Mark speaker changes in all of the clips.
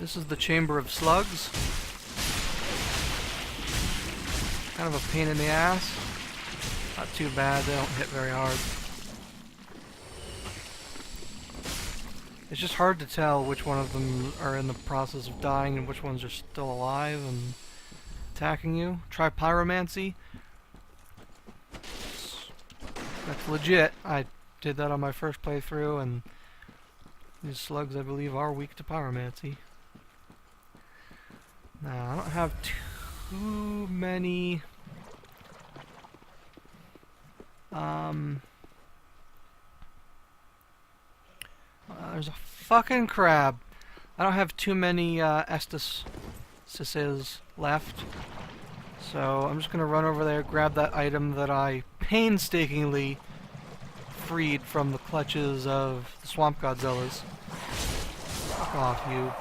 Speaker 1: This is the Chamber of Slugs. Kind of a pain in the ass. Not too bad, they don't hit very hard. It's just hard to tell which one of them are in the process of dying and which ones are still alive and attacking you. Try pyromancy. That's legit. I did that on my first playthrough, and these slugs, I believe, are weak to pyromancy. Now, I don't have too many... there's a fucking crab. I don't have too many Estasis left. So I'm just gonna run over there, grab that item that I painstakingly freed from the clutches of the Swamp Godzillas. Fuck off, you.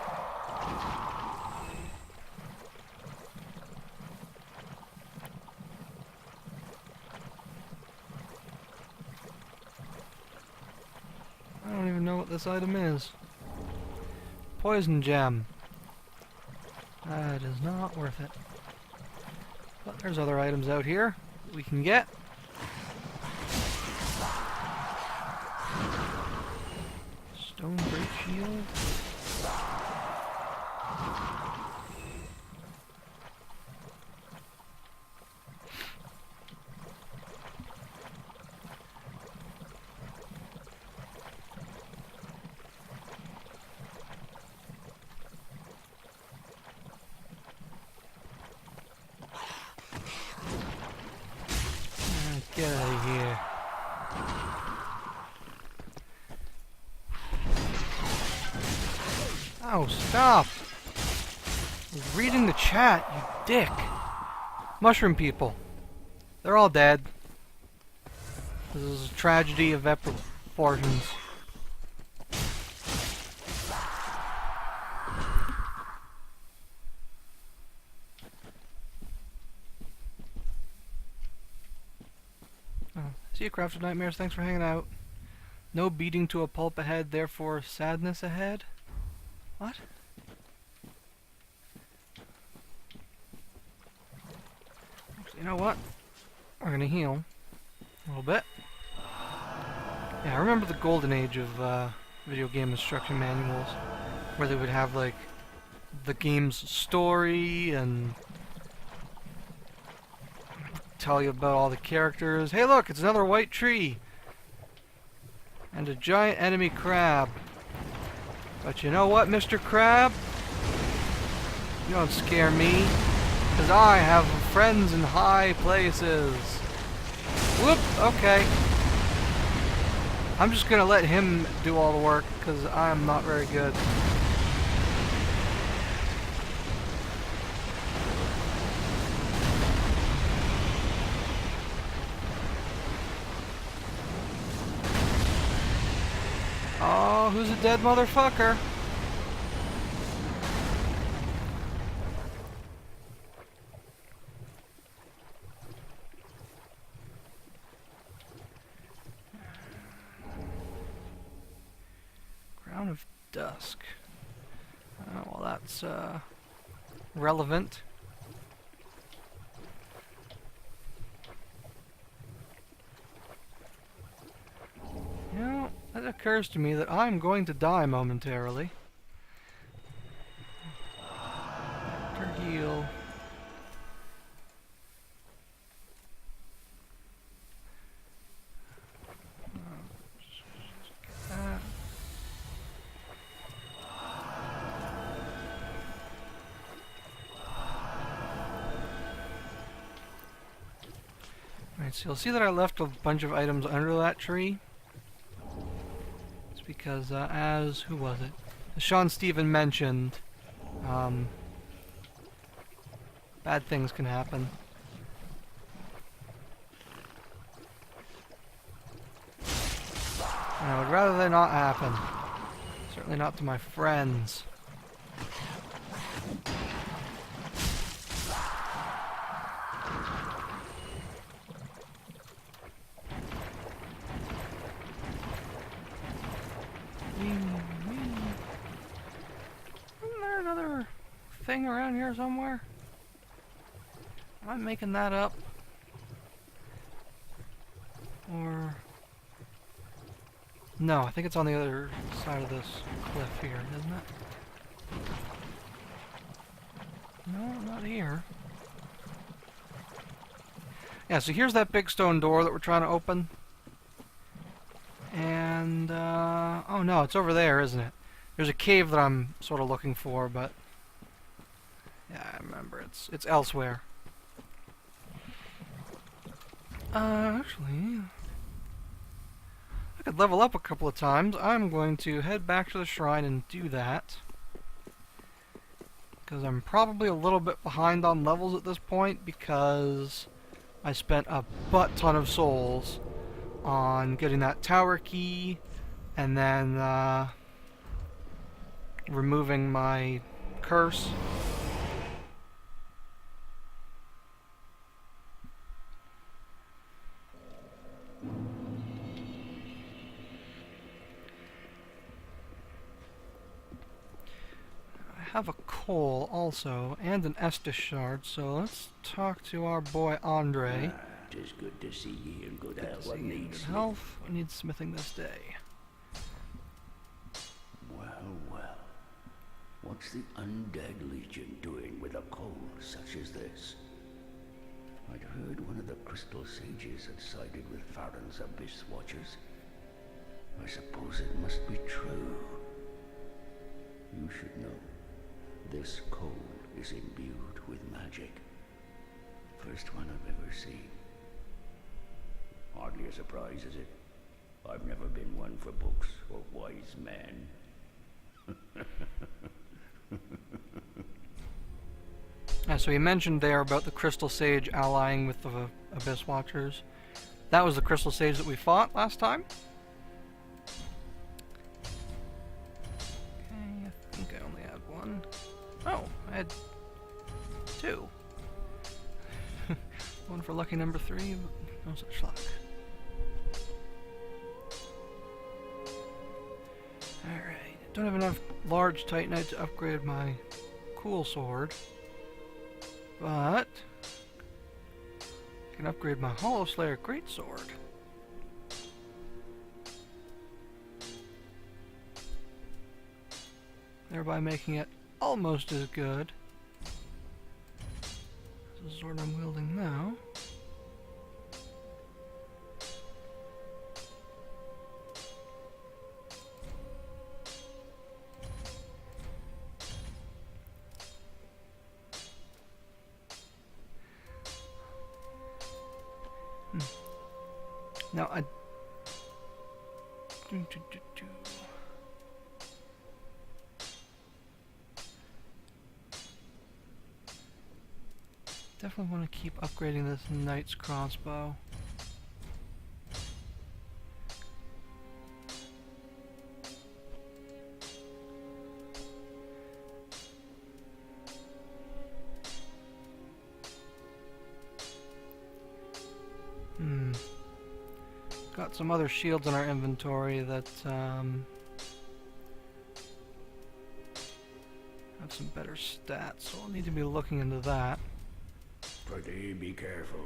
Speaker 1: I don't even know what this item is. Poison gem. That is not worth it. But there's other items out here that we can get. Stone Great Shield. Get out of here. Oh, stop! I was reading the chat, you dick. Mushroom people. They're all dead. This is a tragedy of epic proportions. See you, Crafted Nightmares. Thanks for hanging out. No beating to a pulp ahead, therefore sadness ahead? What? Actually, you know what? We're gonna heal a little bit. Yeah, I remember the golden age of video game instruction manuals, where they would have, like, the game's story and tell you about all the characters. Hey look, it's another white tree! And a giant enemy crab. But you know what, Mr. Crab? You don't scare me, because I have friends in high places. Whoop, okay. I'm just gonna let him do all the work, because I'm not very good. Oh, who's a dead motherfucker? Crown of Dusk. Well, that's relevant. You know, it occurs to me that I'm going to die momentarily. After heal. Alright, so you'll see that I left a bunch of items under that tree. Because who was it? Sean Steven mentioned, bad things can happen. And I would rather they not happen. Certainly not to my friends. thing around here somewhere? Am I making that up? Or... No, I think it's on the other side of this cliff here, isn't it? No, not here. Yeah, so here's that big stone door that we're trying to open. And, oh no, it's over there, isn't it? There's a cave that I'm sort of looking for, but... Yeah, I remember, it's elsewhere. Actually... I could level up a couple of times. I'm going to head back to the shrine and do that. Because I'm probably a little bit behind on levels at this point, because I spent a butt ton of souls on getting that tower key, and then removing my curse. I have a coal also, and an Estus shard, so let's talk to our boy Andre.
Speaker 2: Tis good to see ye in good health.
Speaker 1: What needs health? What needs smithing this day?
Speaker 2: Well, well. What's the undead legion doing with a coal such as this? I'd heard one of the crystal sages had sided with Farron's abyss watchers. I suppose it must be true. You should know. This coal is imbued with magic. First one I've ever seen. Hardly a surprise, is it? I've never been one for books or wise men.
Speaker 1: So you mentioned there about the Crystal Sage allying with the Abyss Watchers. That was the Crystal Sage that we fought last time. Okay, I think I only had one. Oh, I had two. One for lucky number 3, but no such luck. Alright, don't have enough large titanite to upgrade my cool sword, but I can upgrade my Hollow Slayer greatsword. Thereby making it almost as good as the sword I'm wielding now. Now I definitely want to keep upgrading this knight's crossbow. Got some other shields in our inventory that have some better stats, so we'll need to be looking into that.
Speaker 2: Pretty be careful.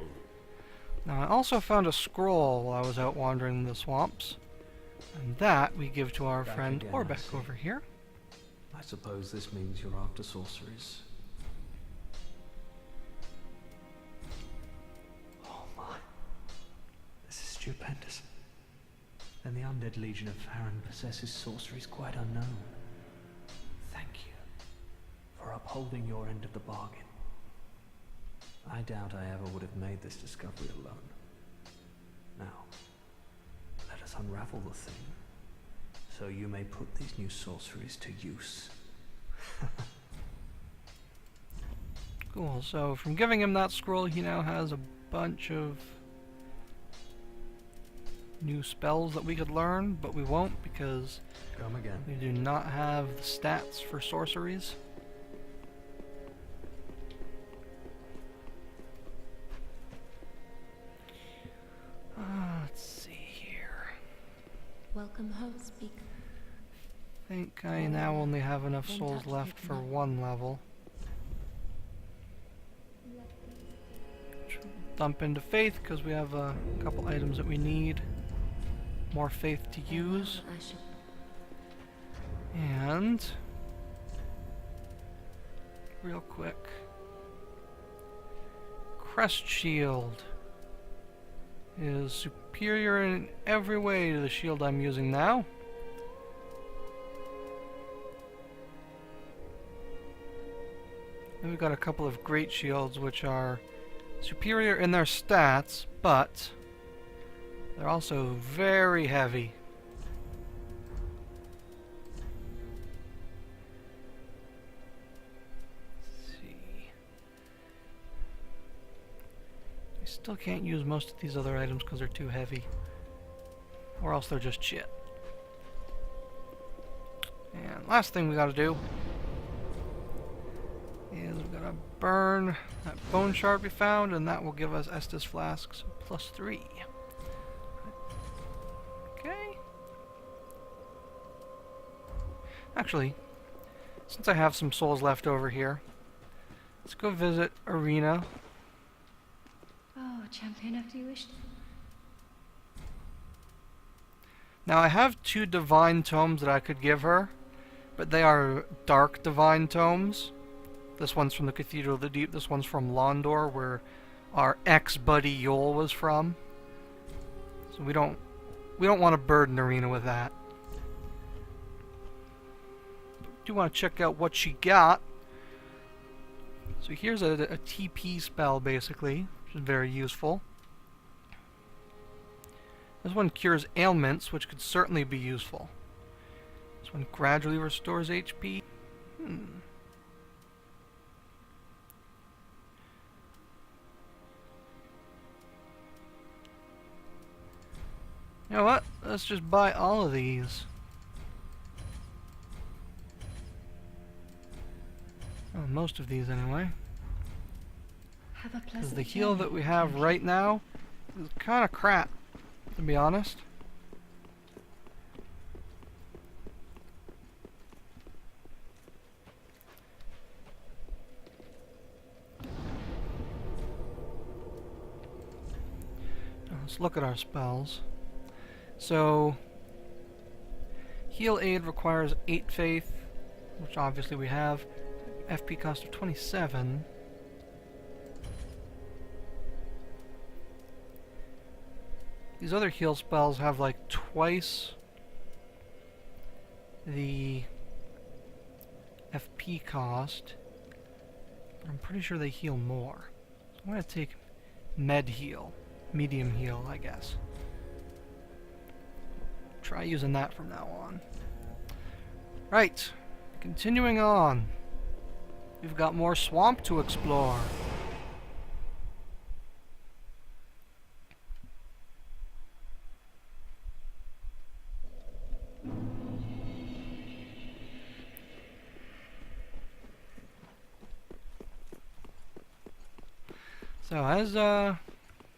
Speaker 1: Now I also found a scroll while I was out wandering the swamps, and that we give to our friend Orbeck over here.
Speaker 3: I suppose this means you're after sorceries. Oh my. This is stupendous. Then the undead legion of Farron possesses sorceries quite unknown. Thank you for upholding your end of the bargain. I doubt I ever would have made this discovery alone. Now, let us unravel the thing, so you may put these new sorceries to use.
Speaker 1: Cool, so from giving him that scroll, he now has a bunch of new spells that we could learn, but we won't because
Speaker 3: Come again.
Speaker 1: we do not have the stats for sorceries. Let's see here.
Speaker 4: Welcome home, speak.
Speaker 1: I think I now only have enough souls left for one level. dump into faith because we have a couple items that we need more faith to use.
Speaker 4: I should.
Speaker 1: And real quick, crest shield is superior in every way to the shield I'm using now. And we've got a couple of great shields which are superior in their stats, but they're also very heavy. Let's see. I still can't use most of these other items because they're too heavy. Or else they're just shit. And last thing we gotta do is we've got to burn that bone shard we found, and that will give us Estus flasks +3. Okay. Actually, since I have some souls left over here, let's go visit Arena.
Speaker 4: Oh, champion of the wish.
Speaker 1: Now I have 2 divine tomes that I could give her, but they are dark divine tomes. This one's from the Cathedral of the Deep. This one's from Londor, where our ex-buddy Yol was from. So we don't want to burden Arena with that. But we do want to check out what she got. So here's a TP spell, basically, which is very useful. This one cures ailments, which could certainly be useful. This one gradually restores HP. You know what? Let's just buy all of these. Well, most of these anyway.
Speaker 4: Have a
Speaker 1: Because
Speaker 4: pleasant
Speaker 1: the heal
Speaker 4: journey,
Speaker 1: that we have
Speaker 4: champion.
Speaker 1: right now is kind of crap, to be honest. Now, let's look at our spells. So, heal aid requires 8 faith, which obviously we have. FP cost of 27. These other heal spells have like twice the FP cost, but I'm pretty sure they heal more. So I'm going to take med heal, medium heal, I guess. Try using that from now on. Right, continuing on. We've got more swamp to explore. So as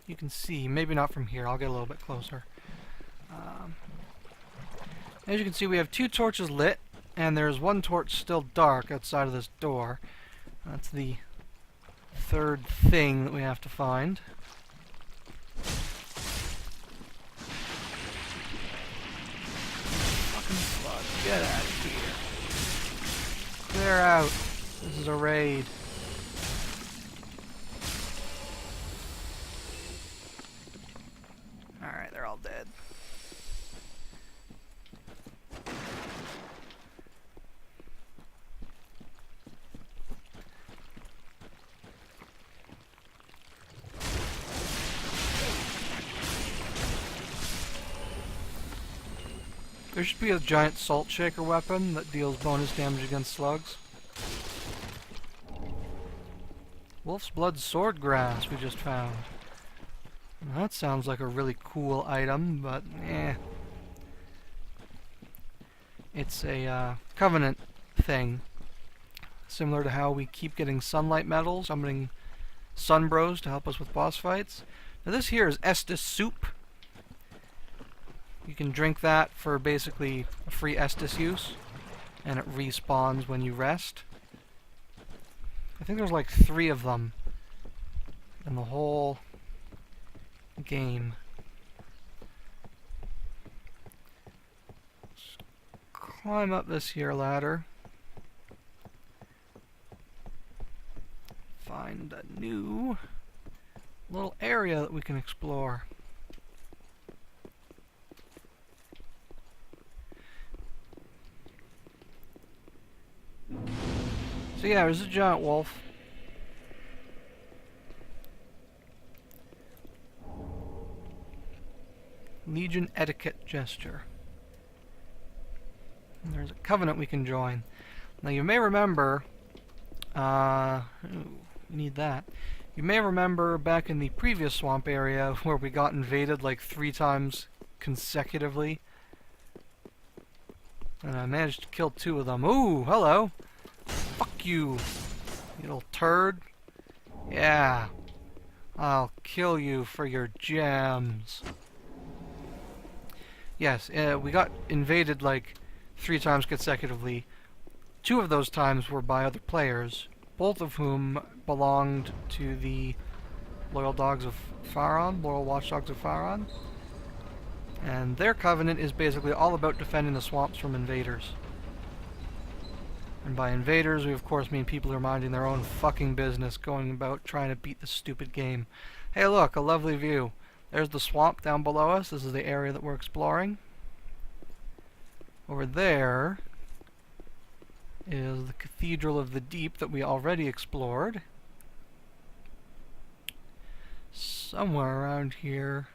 Speaker 1: you can see, maybe not from here, I'll get a little bit closer. As you can see, we have 2 torches lit, and there's 1 torch still dark outside of this door. That's the 3rd thing that we have to find. Fucking slug, get out of here. Clear out. This is a raid. Alright, they're all dead. There should be a giant salt shaker weapon that deals bonus damage against slugs. Wolf's Blood Sword Grass we just found. Well, that sounds like a really cool item, but eh. It's a Covenant thing. Similar to how we keep getting sunlight medals, summoning Sunbros to help us with boss fights. Now this here is Estus Soup. You can drink that for basically a free Estus use, and it respawns when you rest. I think there's like 3 of them in the whole game. Climb up this here ladder. Find a new little area that we can explore. So yeah, there's a giant wolf. Legion etiquette gesture. And there's a covenant we can join. Now you may remember, we need that. You may remember back in the previous swamp area where we got invaded like 3 times consecutively. And I managed to kill 2 of them. Ooh, hello! Fuck you, you little turd. Yeah. I'll kill you for your gems. Yes, we got invaded like 3 times consecutively. 2 of those times were by other players, both of whom belonged to the Loyal Dogs of Faron, Loyal Watchdogs of Faron. And their covenant is basically all about defending the swamps from invaders. And by invaders, we of course mean people who are minding their own fucking business, going about trying to beat the stupid game. Hey look, a lovely view. There's the swamp down below us. This is the area that we're exploring. Over there is the Cathedral of the Deep that we already explored. Somewhere around here.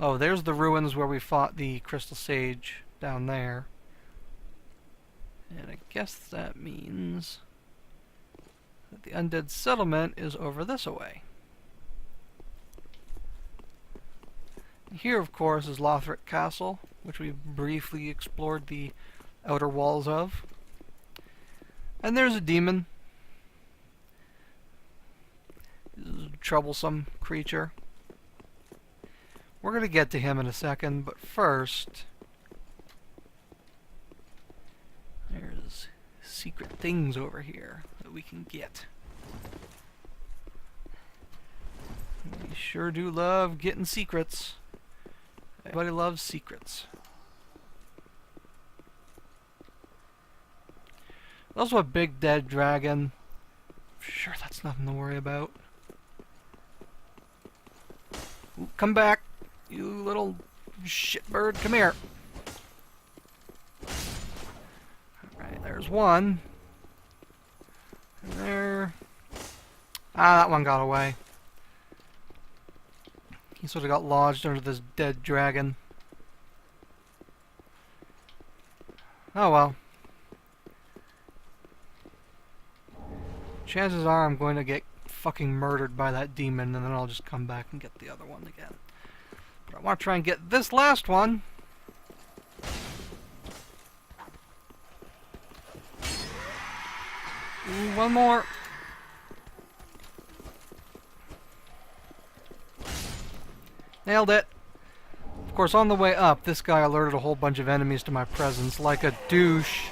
Speaker 1: Oh, there's the ruins where we fought the Crystal Sage down there. And I guess that means that the Undead Settlement is over this way. Here, of course, is Lothric Castle, which we briefly explored the outer walls of. And there's a demon. This is a troublesome creature. We're going to get to him in a second, but first, there's secret things over here that we can get. We sure do love getting secrets. Everybody loves secrets. Also a big dead dragon. Sure, that's nothing to worry about. Ooh, come back, you little shitbird. Come here. Alright, there's one. And there. Ah, that one got away. He sort of got lodged under this dead dragon. Oh well. Chances are I'm going to get fucking murdered by that demon, and then I'll just come back and get the other one again. But I want to try and get this last one. Ooh, one more. Nailed it. Of course, on the way up, this guy alerted a whole bunch of enemies to my presence, like a douche.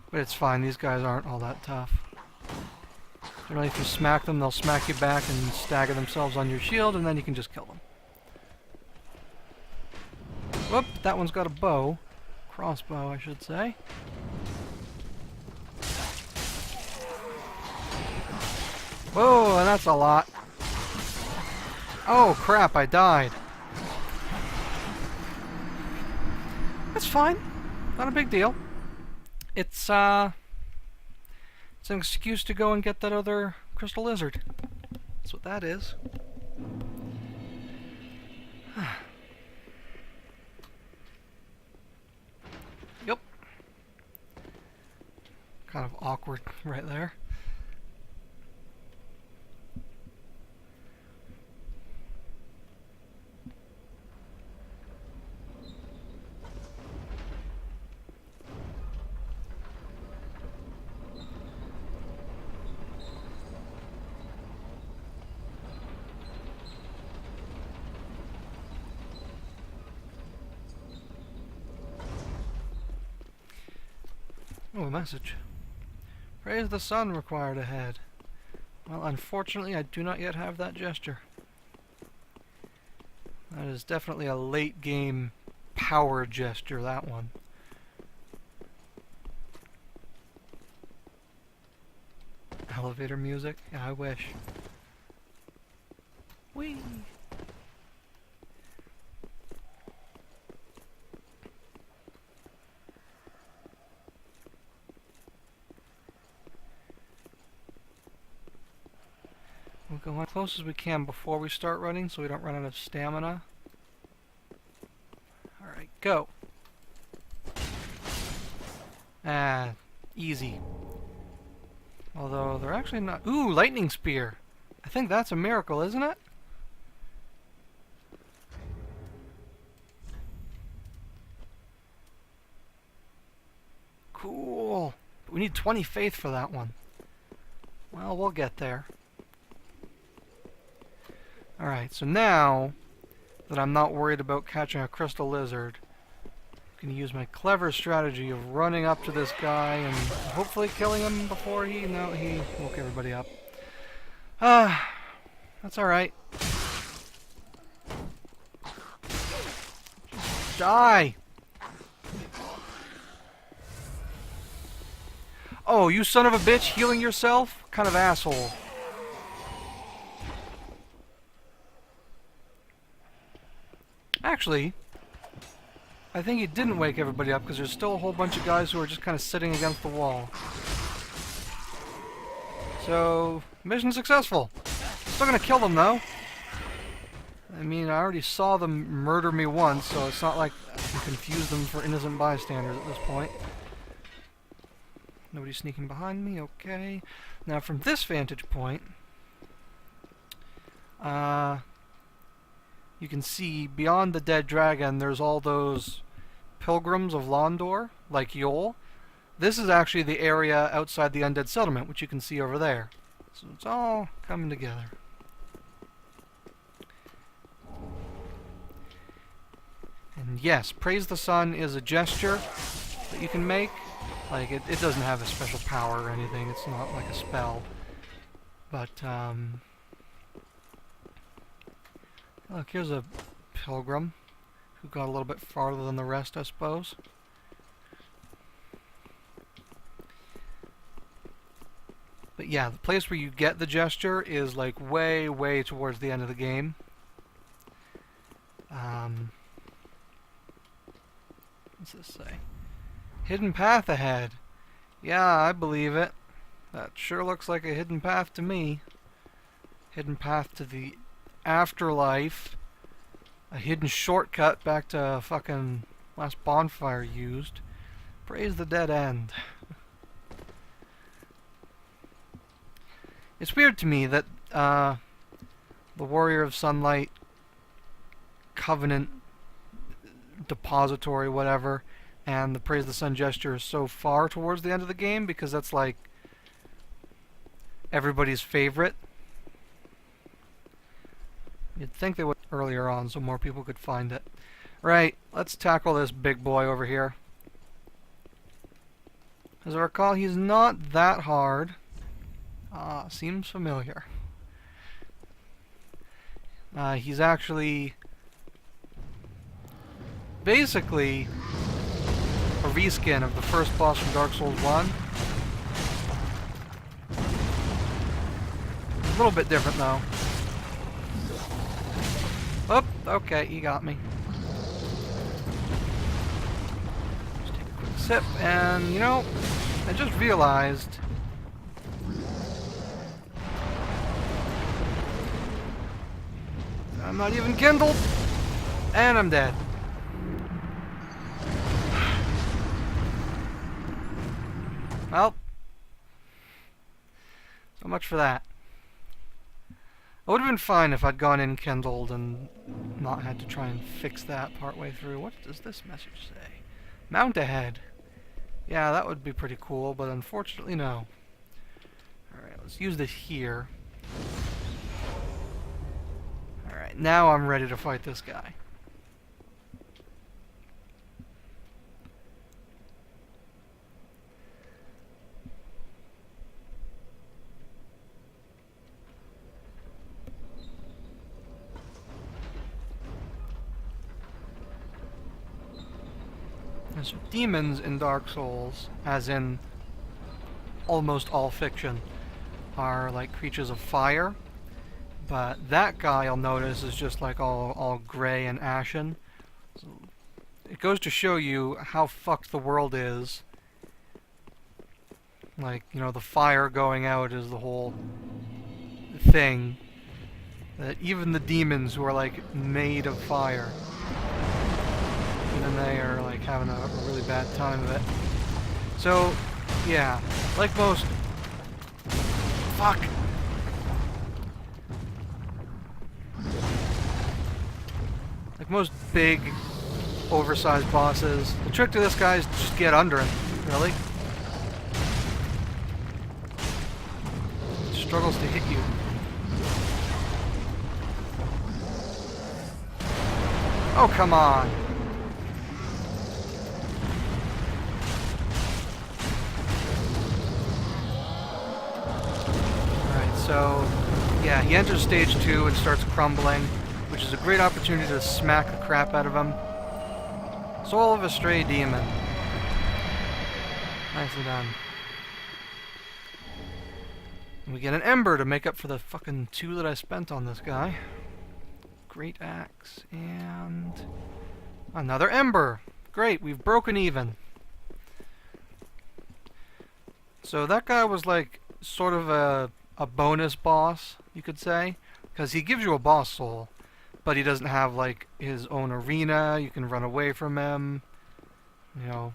Speaker 1: But it's fine, these guys aren't all that tough. Generally, if you smack them, they'll smack you back and stagger themselves on your shield, and then you can just kill them. Whoop, that one's got a bow. Crossbow, I should say. Whoa, and that's a lot. Oh crap, I died. That's fine. Not a big deal. It's an excuse to go and get that other crystal lizard. That's what that is. Yep. Kind of awkward right there. Oh, a message. Praise the sun required ahead. Well, unfortunately, I do not yet have that gesture. That is definitely a late game power gesture, that one. Elevator music? Yeah, I wish. Whee! We'll go as close as we can before we start running so we don't run out of stamina. Alright, go! Ah, easy. Although, they're actually not... Ooh, lightning spear! I think that's a miracle, isn't it? Cool! But we need 20 faith for that one. Well, we'll get there. Alright, so now that I'm not worried about catching a crystal lizard, I'm going to use my clever strategy of running up to this guy and hopefully killing him before he... No, he woke everybody up. Ah, that's alright. Die! Oh, you son of a bitch, healing yourself? What kind of asshole? Actually, I think he didn't wake everybody up because there's still a whole bunch of guys who are just kind of sitting against the wall. So, mission successful. Still gonna kill them though. I mean, I already saw them murder me once, so it's not like I can confuse them for innocent bystanders at this point. Nobody's sneaking behind me, okay. Now from this vantage point, you can see beyond the dead dragon there's all those pilgrims of Londor, like Yol. This is actually the area outside the undead settlement, which you can see over there. So it's all coming together. And yes, Praise the Sun is a gesture that you can make. Like, it doesn't have a special power or anything. It's not like a spell. But, look, here's a pilgrim who got a little bit farther than the rest, I suppose. But yeah, the place where you get the gesture is like way, way towards the end of the game. What's this say? Hidden path ahead. Yeah, I believe it. That sure looks like a hidden path to me. Hidden path to the afterlife. A hidden shortcut back to fucking last bonfire used. Praise the dead end. It's weird to me that the Warrior of Sunlight Covenant Depository, whatever, and the Praise the Sun gesture is so far towards the end of the game, because that's like everybody's favorite. You'd think they would earlier on so more people could find it. Right, let's tackle this big boy over here. As I recall, he's not that hard. Seems familiar. He's actually basically a reskin of the first boss from Dark Souls 1. A little bit different though. Oh, okay, he got me. Just take a quick sip, and you know, I just realized I'm not even kindled, and I'm dead. Well, so much for that. It would have been fine if I'd gone in kindled and not had to try and fix that partway through. What does this message say? Mount ahead. Yeah, that would be pretty cool, but unfortunately no. Alright, let's use this here. Alright, now I'm ready to fight this guy. And so demons in Dark Souls, as in almost all fiction, are like creatures of fire. But that guy, you'll notice, is just like all gray and ashen. So it goes to show you how fucked the world is. Like, you know, the fire going out is the whole thing. That even the demons who are like made of fire, even they are like having a really bad time of it. So, yeah, like most... Fuck! Like most big, oversized bosses, the trick to this guy is just get under him, really. It struggles to hit you. Oh, come on! Alright, so... yeah, he enters stage 2 and starts crumbling, which is a great opportunity to smack the crap out of him. Soul of a Stray Demon. Nicely done. And we get an Ember to make up for the fucking 2 that I spent on this guy. Great Axe, and... another Ember! Great, we've broken even. So that guy was like, sort of a bonus boss, you could say, because he gives you a boss soul, but he doesn't have like his own arena. You can run away from him, you know.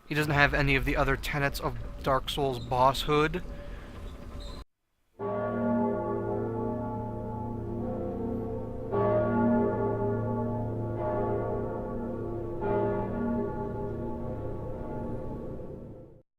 Speaker 1: He doesn't have any of the other tenets of Dark Souls bosshood,